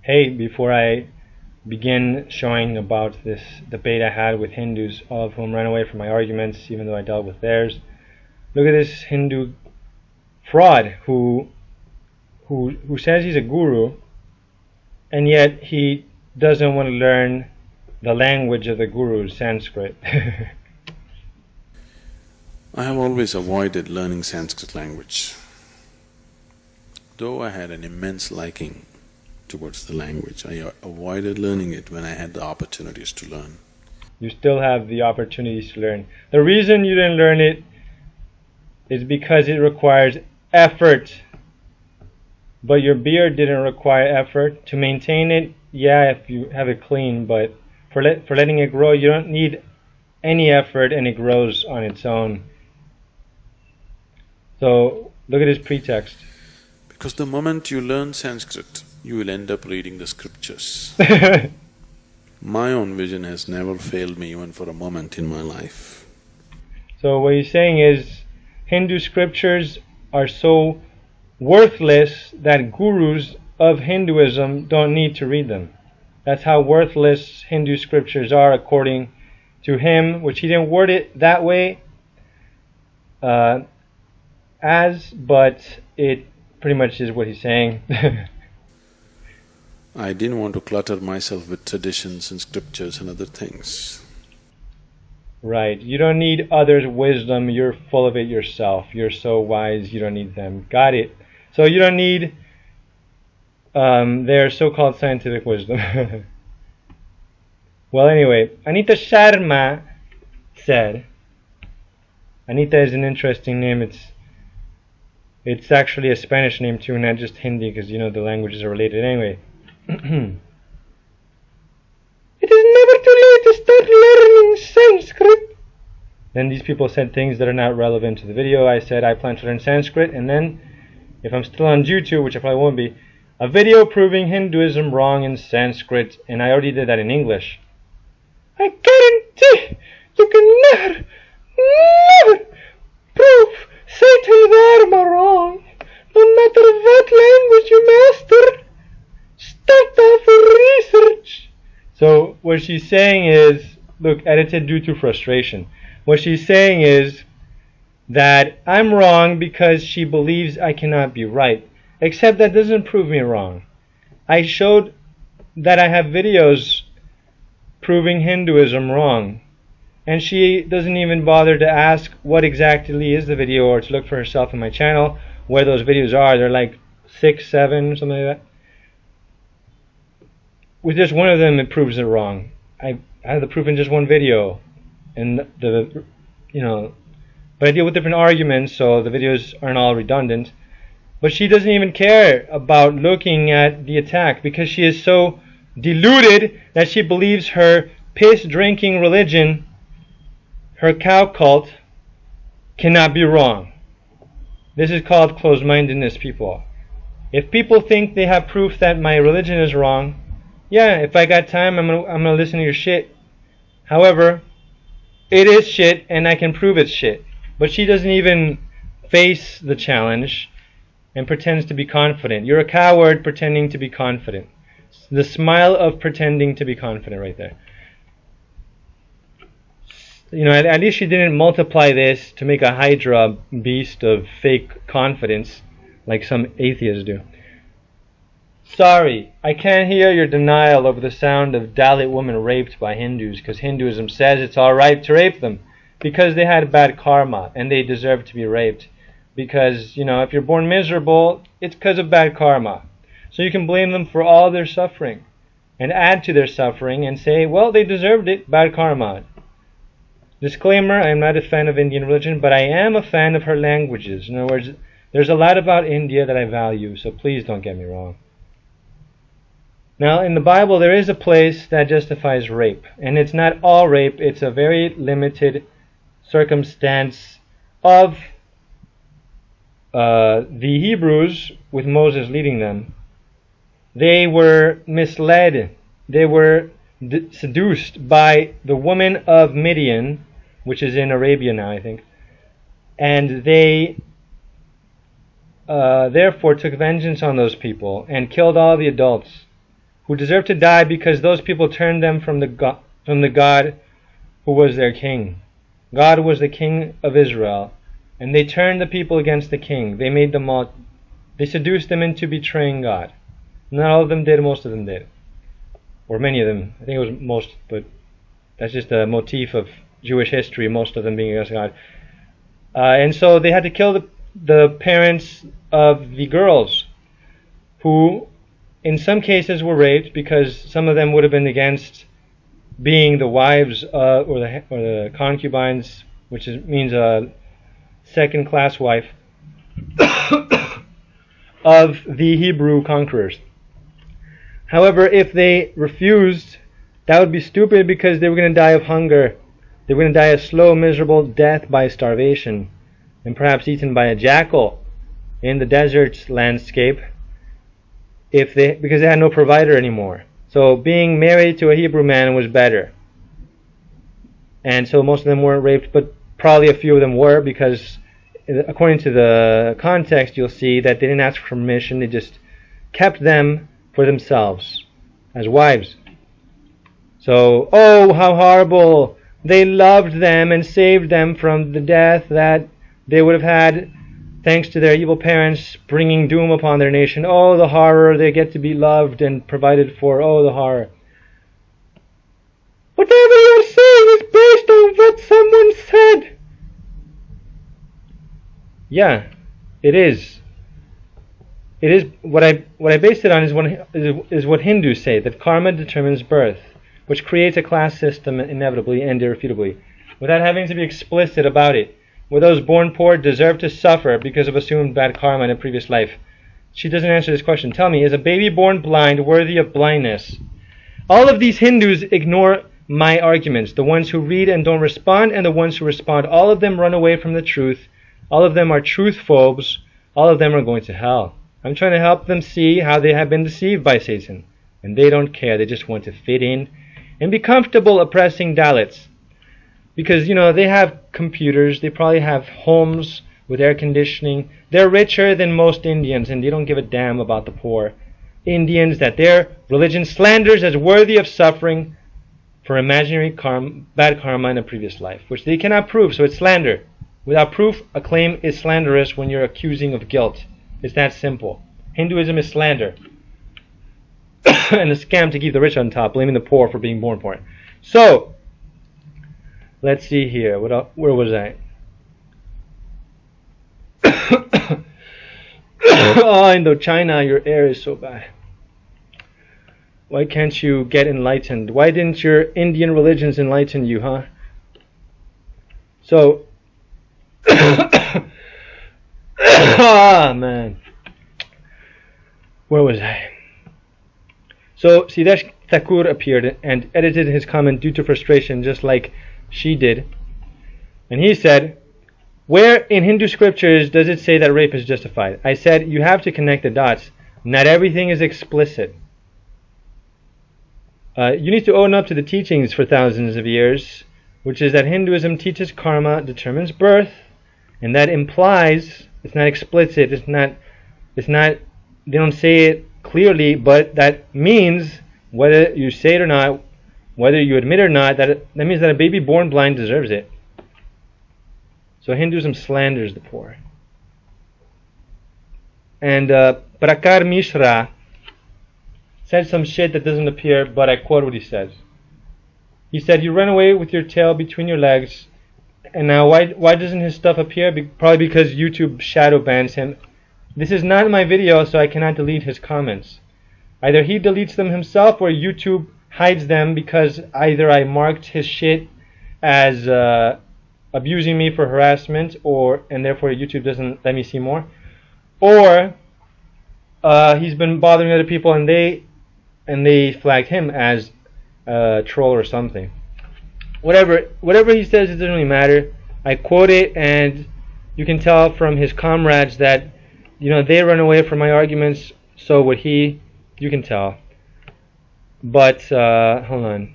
Hey, before I begin showing about this debate I had with Hindus, all of whom ran away from my arguments, even though I dealt with theirs, look at this Hindu fraud who says he's a guru, and yet he doesn't want to learn the language of the guru, Sanskrit. I have always avoided learning Sanskrit language, though I had an immense liking towards the language. I avoided learning it when I had the opportunities to learn. You still have the opportunities to learn. The reason you didn't learn it is because it requires effort. But your beard didn't require effort. To maintain it, yeah, if you have it clean, but for letting it grow, you don't need any effort and it grows on its own. So look at his pretext. Because the moment you learn Sanskrit, you will end up reading the scriptures. My own vision has never failed me even for a moment in my life. So what he's saying is Hindu scriptures are so worthless that gurus of Hinduism don't need to read them. That's how worthless Hindu scriptures are according to him, which he didn't word it that way but it pretty much is what he's saying. I didn't want to clutter myself with traditions and scriptures and other things. Right. You don't need others' wisdom. You're full of it yourself. You're so wise, you don't need them. Got it. So you don't need their so-called scientific wisdom. Well, anyway, Anita Sharma said, Anita is an interesting name. It's actually a Spanish name too, not just Hindi, because you know the languages are related anyway. It is never too late to start learning Sanskrit. Then these people said things that are not relevant to the video. I said I plan to learn Sanskrit, and then, if I'm still on YouTube, which I probably won't be, a video proving Hinduism wrong in Sanskrit, and I already did that in English. I guarantee you can never prove Satan Dharma wrong, no matter what language you master. Start off with research. So what she's saying is, look, edited due to frustration. What she's saying is that I'm wrong because she believes I cannot be right. Except that doesn't prove me wrong. I showed that I have videos proving Hinduism wrong. And she doesn't even bother to ask what exactly is the video or to look for herself in my channel where those videos are. They're like 6, 7, something like that. With just one of them, it proves it wrong. I have the proof in just one video, and but I deal with different arguments, so the videos aren't all redundant. But she doesn't even care about looking at the attack because she is so deluded that she believes her piss-drinking religion, her cow cult, cannot be wrong. This is called closed-mindedness, people. If people think they have proof that my religion is wrong, yeah, if I got time, I'm gonna listen to your shit. However, it is shit, and I can prove it's shit. But she doesn't even face the challenge and pretends to be confident. You're a coward pretending to be confident. The smile of pretending to be confident right there. You know, at least she didn't multiply this to make a Hydra beast of fake confidence like some atheists do. Sorry, I can't hear your denial over the sound of Dalit women raped by Hindus because Hinduism says it's alright to rape them because they had bad karma and they deserve to be raped. Because, you know, if you're born miserable, it's because of bad karma. So you can blame them for all their suffering and add to their suffering and say, well, they deserved it, bad karma. Disclaimer, I am not a fan of Indian religion, but I am a fan of her languages. In other words, there's a lot about India that I value, so please don't get me wrong. Now, in the Bible, there is a place that justifies rape. And it's not all rape, it's a very limited circumstance of the Hebrews, with Moses leading them. They were misled. They were seduced by the woman of Midian, which is in Arabia now, I think. And they therefore took vengeance on those people and killed all the adults. who deserved to die because those people turned them from the God who was their king. God was the king of Israel, and they turned the people against the king. They seduced them into betraying God. Not all of them did, most of them did. Or many of them. I think it was most, but that's just a motif of Jewish history, most of them being against God. And so they had to kill the parents of the girls, who in some cases were raped because some of them would have been against being the wives or the concubines, which means a second-class wife of the Hebrew conquerors. However, if they refused, that would be stupid because they were going to die of hunger. They were going to die a slow, miserable death by starvation, and perhaps eaten by a jackal in the desert landscape, because they had no provider anymore. So being married to a Hebrew man was better. And so most of them weren't raped, but probably a few of them were, because according to the context, you'll see that they didn't ask for permission. They just kept them for themselves as wives. So, oh, how horrible! They loved them and saved them from the death that they would have had thanks to their evil parents bringing doom upon their nation. Oh, the horror! They get to be loved and provided for. Oh, the horror! Whatever you're saying is based on what someone said. Yeah, it is. It is what I based it on is what Hindus say, that karma determines birth, which creates a class system inevitably and irrefutably, without having to be explicit about it. Where those born poor deserve to suffer because of assumed bad karma in a previous life. She doesn't answer this question. Tell me, is a baby born blind worthy of blindness? All of these Hindus ignore my arguments. The ones who read and don't respond, and the ones who respond. All of them run away from the truth. All of them are truth phobes. All of them are going to hell. I'm trying to help them see how they have been deceived by Satan. And they don't care. They just want to fit in and be comfortable oppressing Dalits. Because, they have computers. They probably have homes with air conditioning. They're richer than most Indians, and they don't give a damn about the poor. Indians that their religion slanders as worthy of suffering for imaginary bad karma in a previous life, which they cannot prove, so it's slander. Without proof, a claim is slanderous when you're accusing of guilt. It's that simple. Hinduism is slander. And a scam to keep the rich on top, blaming the poor for being born poor. So, let's see here. Where was I? Oh, Indochina, your air is so bad. Why can't you get enlightened? Why didn't your Indian religions enlighten you, huh? So, ah, man. Where was I? So, Siddharth Thakur appeared and edited his comment due to frustration, just like she did. And he said, where in Hindu scriptures does it say that rape is justified? I said, you have to connect the dots. Not everything is explicit. You need to own up to the teachings for thousands of years, which is that Hinduism teaches karma determines birth, and that implies, it's not explicit, it's not, they don't say it clearly, but that means, whether you say it or not, whether you admit it or not, that means that a baby born blind deserves it. So Hinduism slanders the poor. And Prakar Mishra said some shit that doesn't appear, but I quote what he says. He said, you run away with your tail between your legs, and now why doesn't his stuff appear? Probably because YouTube shadow bans him. This is not my video, so I cannot delete his comments. Either he deletes them himself, or YouTube hides them because either I marked his shit as abusing me for harassment, and therefore YouTube doesn't let me see more, or he's been bothering other people and they flagged him as a troll or something. Whatever he says, it doesn't really matter. I quote it, and you can tell from his comrades that they run away from my arguments. So would he. You can tell. But hold on.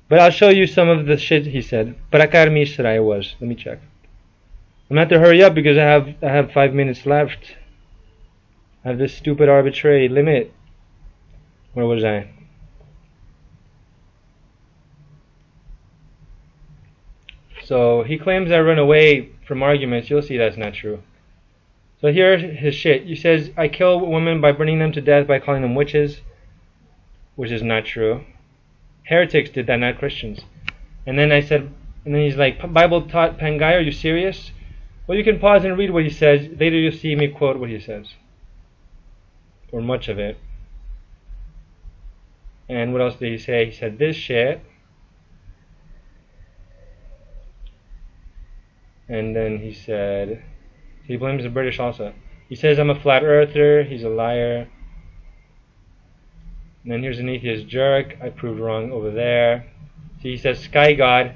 But I'll show you some of the shit he said. Prakar Mishra it was. Let me check. I'm going to have to hurry up because I have 5 minutes left. I have this stupid arbitrary limit. Where was I? So he claims I run away from arguments. You'll see that's not true. So here's his shit. He says I kill women by burning them to death by calling them witches, which is not true. Heretics did that, not Christians. And then he's like, Bible taught Pangaea, are you serious? Well, you can pause and read what he says. Later you'll see me quote what he says. Or much of it. And what else did he say? He said this shit. And then he said, so he blames the British also. He says I'm a flat earther, he's a liar. And then here's an atheist jerk, I proved wrong over there. See, he says sky God,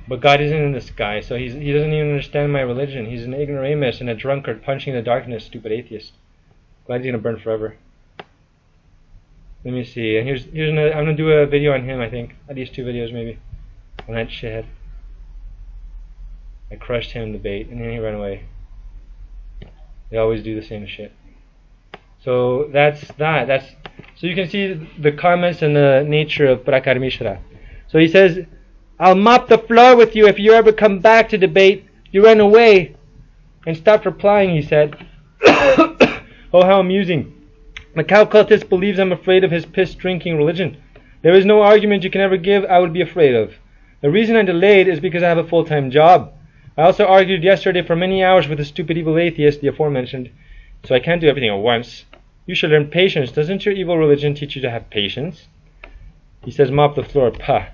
but God isn't in the sky, so he doesn't even understand my religion. He's an ignoramus and a drunkard punching the darkness, stupid atheist. Glad he's gonna burn forever. Let me see, and here's another, I'm gonna do a video on him, I think. At least 2 videos maybe. On that shithead. I crushed him in the debate, and then he ran away. They always do the same shit. So that's that. So you can see the comments and the nature of Prakar Mishra. So he says, I'll mop the floor with you if you ever come back to debate. You ran away and stopped replying, he said. Oh, how amusing. The cow cultist believes I'm afraid of his piss-drinking religion. There is no argument you can ever give I would be afraid of. The reason I delayed is because I have a full-time job. I also argued yesterday for many hours with a stupid evil atheist, the aforementioned, so I can't do everything at once. You should learn patience. Doesn't your evil religion teach you to have patience? He says, mop the floor, pah.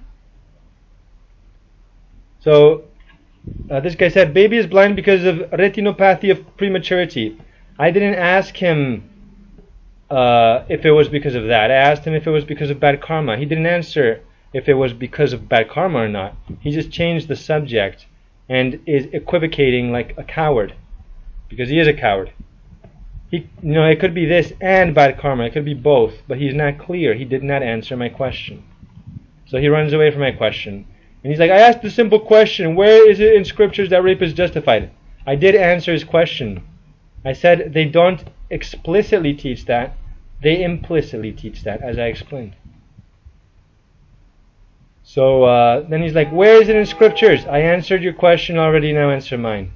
So, this guy said, baby is blind because of retinopathy of prematurity. I didn't ask him if it was because of that. I asked him if it was because of bad karma. He didn't answer if it was because of bad karma or not. He just changed the subject and is equivocating like a coward, because he is a coward. It could be this and bad karma, it could be both, but he's not clear. He did not answer my question, so he runs away from my question. And he's like, I asked the simple question, where is it in scriptures that rape is justified? I did answer his question. I said they don't explicitly teach that, they implicitly teach that, as I explained. So then he's like, where is it in scriptures? I answered your question already, now answer mine.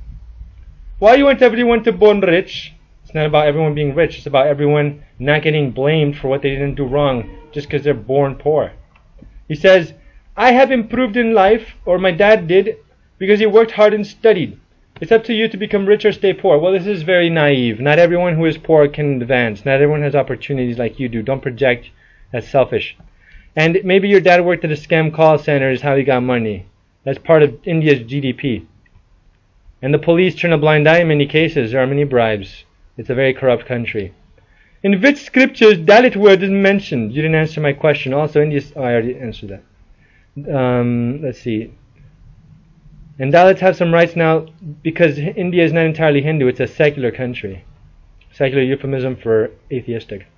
Why you want everyone to born rich? It's not about everyone being rich, it's about everyone not getting blamed for what they didn't do wrong just because they're born poor. He says, I have improved in life, or my dad did, because he worked hard and studied. It's up to you to become rich or stay poor. Well, this is very naive. Not everyone who is poor can advance. Not everyone has opportunities like you do. Don't project. That's selfish. And maybe your dad worked at a scam call center is how he got money. That's part of India's GDP. And the police turn a blind eye in many cases. There are many bribes. It's a very corrupt country. In which scriptures Dalit word is mentioned? You didn't answer my question. Also, I already answered that. Let's see. And Dalits have some rights now because India is not entirely Hindu. It's a secular country. Secular euphemism for atheistic.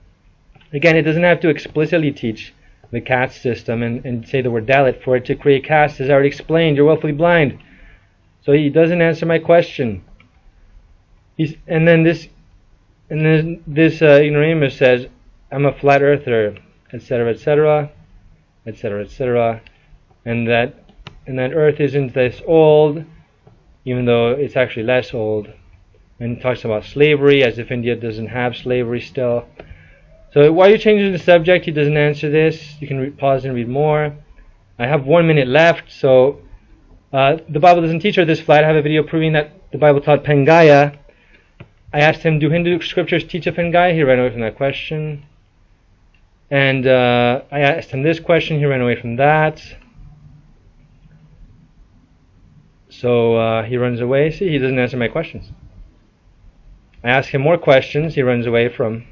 Again, it doesn't have to explicitly teach the caste system and say the word Dalit for it to create caste. As I already explained, you're willfully blind. So he doesn't answer my question. And then this ignoramus says, I'm a flat earther, etc., etc., etc., etc., and that Earth isn't this old, even though it's actually less old. And he talks about slavery as if India doesn't have slavery still. So why are you changing the subject? He doesn't answer this. You can pause and read more. I have 1 minute left, so the Bible doesn't teach her this flat. I have a video proving that the Bible taught Pangaea. I asked him, do Hindu scriptures teach a Pangaea? He ran away from that question. And I asked him this question. He ran away from that. So he runs away. See, he doesn't answer my questions. I ask him more questions. He runs away from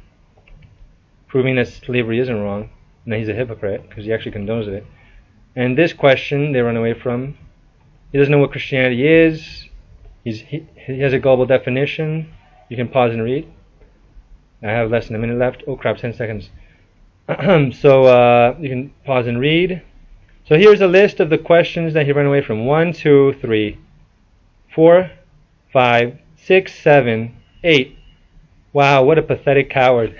proving that slavery isn't wrong. And that he's a hypocrite because he actually condones it. And this question they run away from. He doesn't know what Christianity is. He has a global definition. You can pause and read. I have less than a minute left. Oh crap, 10 seconds. So you can pause and read. So here's a list of the questions that he ran away from. 1, 2, 3, 4, 5, 6, 7, 8. Wow, what a pathetic coward.